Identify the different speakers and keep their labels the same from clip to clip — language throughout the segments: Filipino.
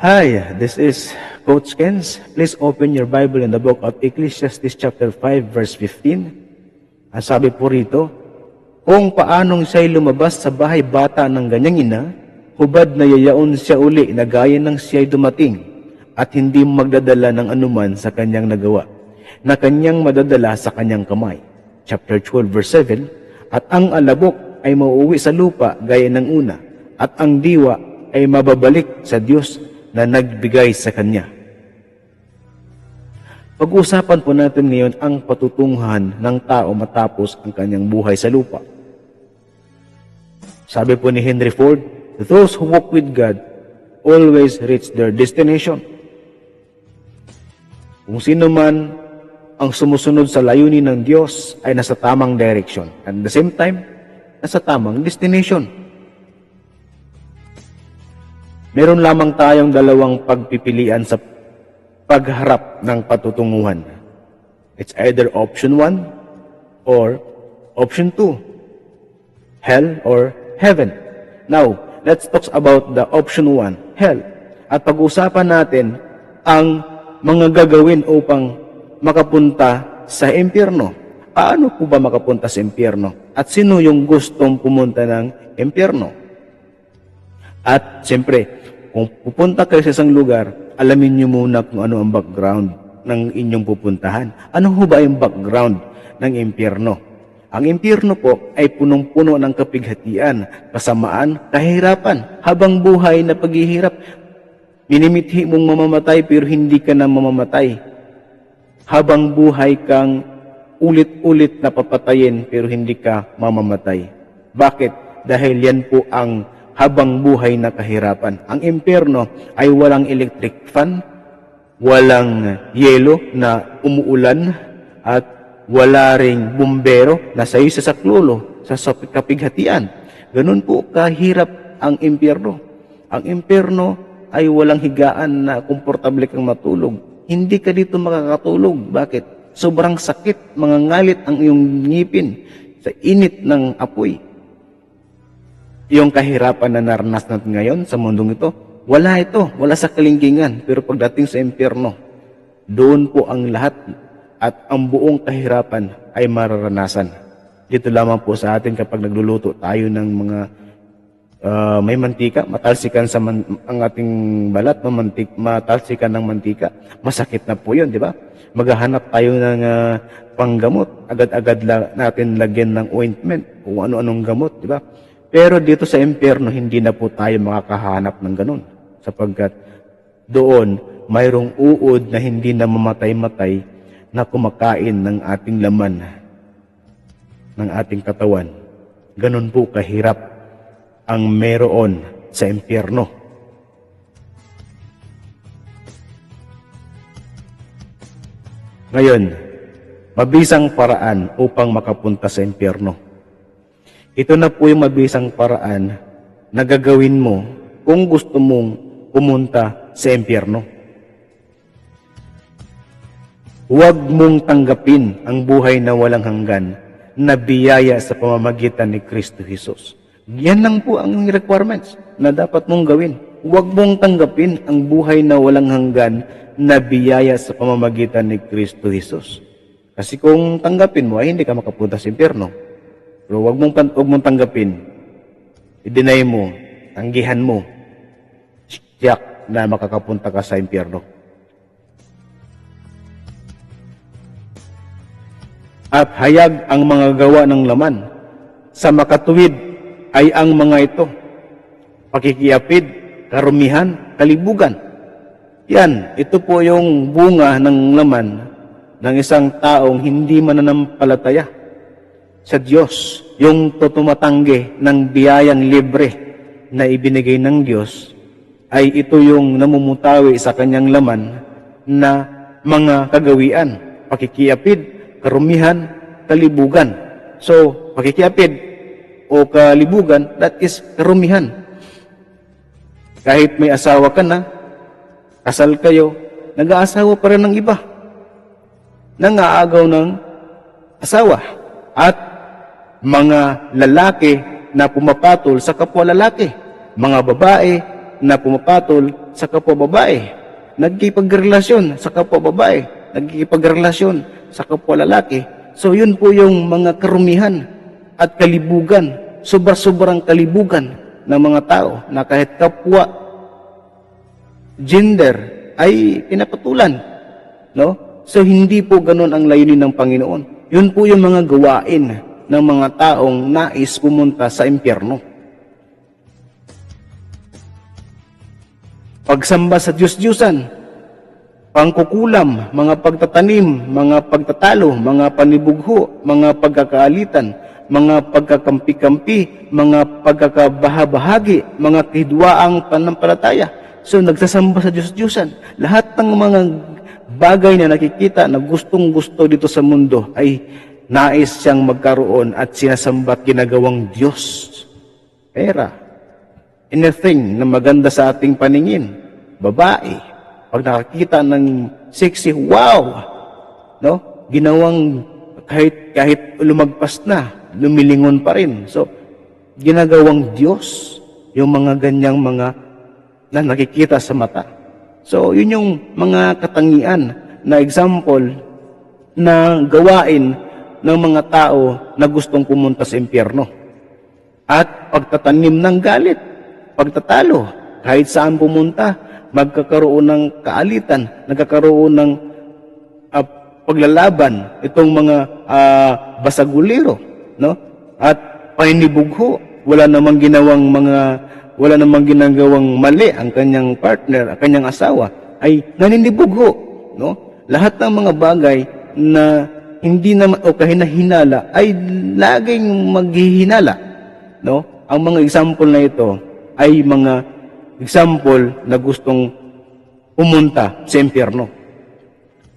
Speaker 1: Hi, this is Coach Kens. Please open your Bible in the book of Ecclesiastes chapter 5 verse 15. Ang sabi po rito, kung paanong siya'y lumabas sa bahay bata ng ganyang ina, hubad na yayaon siya uli na gaya ng siya'y dumating at hindi magdadala ng anuman sa kanyang nagawa, na kanyang madadala sa kanyang kamay. Chapter 12 verse 7, at ang alabok ay mauuwi sa lupa gaya ng una, at ang diwa ay mababalik sa Diyos na nagbigay sa kanya. Pag-uusapan po natin ngayon ang patutunguhan ng tao matapos ang kanyang buhay sa lupa. Sabi po ni Henry Ford, those who walk with God always reach their destination. Kung sino man ang sumusunod sa layunin ng Diyos ay nasa tamang direction. At at the same time, nasa tamang destination. Meron lamang tayong dalawang pagpipilian sa pagharap ng patutunguhan. It's either option 1 or option 2. Hell or heaven. Now, let's talk about the option 1, hell. At pag-usapan natin ang mga gagawin upang makapunta sa impyerno. Paano po ba makapunta sa impyerno? At sino yung gustong pumunta ng impyerno? At siyempre, kung pupunta kayo sa isang lugar, alamin nyo muna kung ano ang background ng inyong pupuntahan. Ano ho ba yung background ng impyerno? Ang impyerno po ay punong-puno ng kapighatian, kasamaan, kahirapan, habang buhay na paghihirap. Minimithi mong mamamatay pero hindi ka na mamamatay. Habang buhay kang ulit-ulit na papatayin pero hindi ka mamamatay. Bakit? Dahil yan po ang habang buhay na kahirapan. Ang impyerno ay walang electric fan, walang yelo na umuulan, at wala ring bumbero na sayo sa saklulo, sa kapighatian. Ganun po kahirap ang impyerno. Ang impyerno ay walang higaan na komportable kang matulog. Hindi ka dito makakatulog. Bakit? Sobrang sakit, mangangalit ang iyong ngipin sa init ng apoy. Yung kahirapan na naranasan natin ngayon sa mundong ito, wala ito, wala sa kalingkingan. Pero pagdating sa impyerno, doon po ang lahat at ang buong kahirapan ay mararanasan. Dito lamang po sa atin kapag nagluluto tayo ng mga may mantika, matalsikan sa ang ating balat, matalsikan ng mantika, masakit na po yun, di ba? Maghahanap tayo ng panggamot, agad-agad natin lagyan ng ointment, kung ano-anong gamot, di ba? Pero dito sa impyerno, hindi na po tayo makakahanap ng ganun. Sapagkat doon, mayroong uod na hindi na mamatay-matay na kumakain ng ating laman, ng ating katawan. Ganun po kahirap ang meron sa impyerno. Ngayon, mabisang paraan upang makapunta sa impyerno. Ito na po yung mabisang paraan na gagawin mo kung gusto mong pumunta sa impyerno. Huwag mong tanggapin ang buhay na walang hanggan na biyaya sa pamamagitan ni Kristo Jesus. Yan lang po ang requirements na dapat mong gawin. Huwag mong tanggapin ang buhay na walang hanggan na biyaya sa pamamagitan ni Kristo Jesus. Kasi kung tanggapin mo, ay hindi ka makapunta sa impyerno. Pero huwag mong tanggapin, i-deny mo, tanggihan mo, siyak na makakapunta ka sa impyerno. At hayag ang mga gawa ng laman, sa makatuwid ay ang mga ito, pakikiapid, karumihan, kalibugan. Yan, ito po yung bunga ng laman ng isang taong hindi mananampalataya sa Diyos, yung tumatanggi ng biyayang libre na ibinigay ng Diyos, ay ito yung namumutawi sa kanyang laman na mga kagawian, pakikiapid, karumihan, kalibugan. So, pakikiapid o kalibugan, that is karumihan. Kahit may asawa ka na, kasal kayo, nag-aasawa pa rin ng iba, nangaagaw ng asawa. At mga lalaki na pumapatol sa kapwa lalaki, mga babae na pumapatol sa kapwa babae, nagkipagrelasyon sa kapwa babae, nagkipagrelasyon sa kapwa lalaki. So yun po yung mga karumihan at kalibugan, sobra-sobrang kalibugan ng mga tao na kahit kapwa gender ay pinapatulan, no? So hindi po ganun ang layunin ng Panginoon. Yun po yung mga gawain ng mga taong nais pumunta sa impyerno. Pagsamba sa Diyos-Diyusan, pangkukulam, mga pagtatanim, mga pagtatalo, mga panibugho, mga pagkakaalitan, mga pagkakampi-kampi, mga pagkakabahabahagi, mga kidwaang panampalataya. So, nagsasamba sa Diyos-Diyusan. Lahat ng mga bagay na nakikita na gustong-gusto dito sa mundo ay nais siyang magkaroon at sinasamba at ginagawang Diyos. Pera, anything na maganda sa ating paningin, babae, pag nakakita ng sexy, wow! No? Ginawang kahit lumagpas na, lumilingon pa rin. So, ginagawang Diyos yung mga ganyang mga na nakikita sa mata. So, yun yung mga katangian na example na gawain ng mga tao na gustong pumunta sa impyerno. At pagtatanim ng galit, pagtatalo, kahit saan pumunta, magkakaroon ng kaalitan, nagkakaroon ng paglalaban, itong mga basaguliro, no? At paninibugho, wala namang ginagawang mali ang kanyang partner, ang kanyang asawa, ay naninibugho, no? Lahat ng mga bagay na hindi naman o kahinahinala ay laging maghihinala, no? Ang mga example na ito ay mga example na gustong pumunta sa impyerno.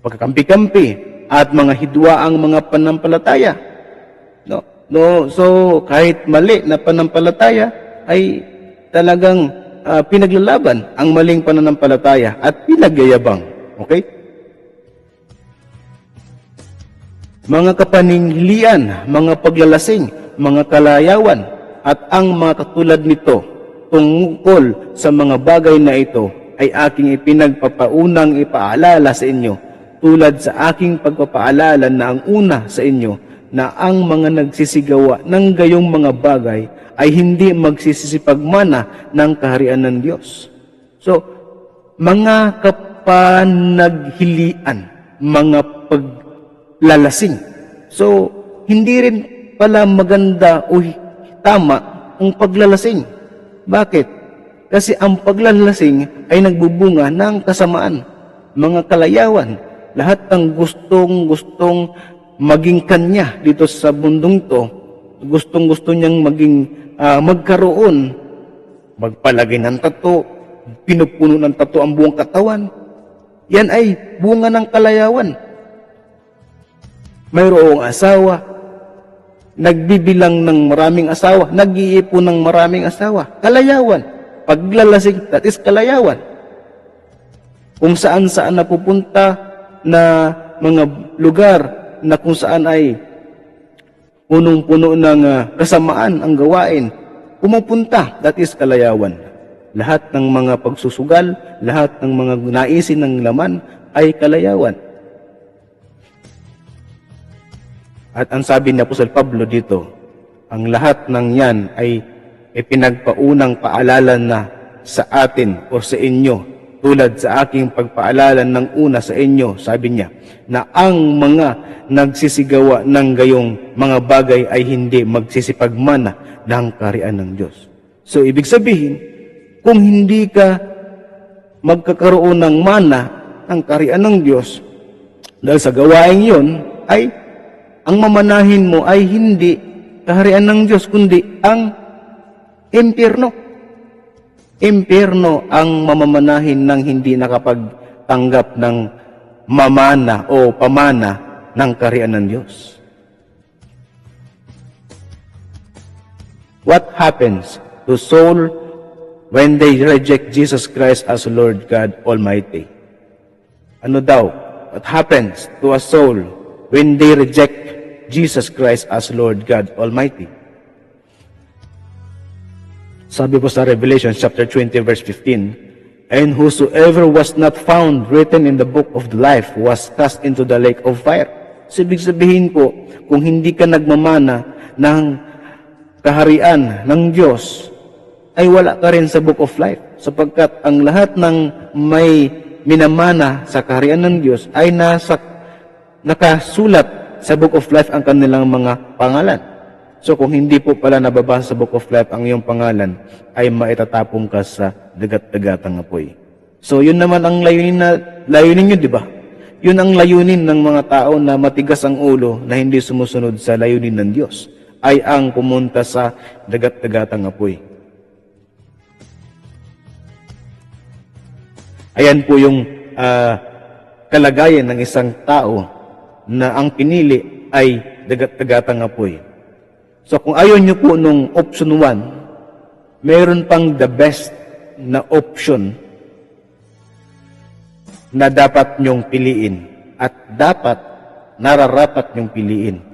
Speaker 1: Pagkakampi-kampi at mga hidwaang mga panampalataya. No, so kahit mali na panampalataya ay talagang pinaglalaban ang maling pananampalataya at pinagyayabang. Okay? Mga kapaninghilian, mga paglalasing, mga kalayawan, at ang mga katulad nito tungkol sa mga bagay na ito ay aking ipinagpapaunang ipaalala sa inyo, tulad sa aking pagpapaalala na ang una sa inyo, na ang mga nagsisigawa ng gayong mga bagay ay hindi magsisisipagmana ng kaharian ng Diyos. So, mga kapanaghilian, mga paglalasing. So, hindi rin pala maganda o tama ang paglalasing. Bakit? Kasi ang paglalasing ay nagbubunga ng kasamaan, mga kalayawan, lahat ng gustong maging kanya dito sa mundong to, gustong-gusto niyang magkaroon, magpalagay ng tato, pinupuno ng tato ang buong katawan. Yan ay bunga ng kalayawan. Mayroong asawa, nagbibilang ng maraming asawa, nag-iipon ng maraming asawa. Kalayawan. Paglalasing, that is kalayawan. Kung saan-saan napupunta na mga lugar na kung saan ay punong-puno ng kasamaan ang gawain, pumupunta, that is kalayawan. Lahat ng mga pagsusugal, lahat ng mga naisin ng laman ay kalayawan. At ang sabi ni Apostol Pablo dito, ang lahat ng yan ay ipinagpaunang paalala na sa atin o sa inyo, tulad sa aking pagpaalala ng una sa inyo, sabi niya, na ang mga nagsisigawa ng gayong mga bagay ay hindi magsisipagmana ng kaharian ng Diyos. So, ibig sabihin, kung hindi ka magkakaroon ng mana ng kaharian ng Diyos, dahil sa gawain yon ay ang mamanahin mo ay hindi kaharian ng Diyos, kundi ang impyerno. Impyerno ang mamamanahin ng hindi nakapagtanggap ng mamana o pamana ng kaharian ng Diyos. What happens to soul when they reject Jesus Christ as Lord God Almighty? Ano daw? What happens to a soul when they reject Jesus Christ as Lord God Almighty? Sabi po sa Revelation chapter 20 verse 15, "And whosoever was not found written in the book of the life was cast into the lake of fire." So, ibig sabihin po, kung hindi ka nagmamana ng kaharian ng Diyos, ay wala ka rin sa book of life. Sapagkat ang lahat ng may minamana sa kaharian ng Diyos ay nakasulat sa book of life ang kanilang mga pangalan. So kung hindi po pala nababasa sa book of life ang iyong pangalan, ay maitatapong ka sa dagat-dagatang apoy. So yun naman ang layunin nyo, di ba? Yun ang layunin ng mga tao na matigas ang ulo na hindi sumusunod sa layunin ng Diyos, ay ang pumunta sa dagat-dagatang apoy. Ayan po yung kalagayan ng isang tao na ang pinili ay dagat-dagatang apoy. So kung ayaw nyo po nung option 1, mayroon pang the best na option na dapat nyong piliin at dapat nararapat nyong piliin.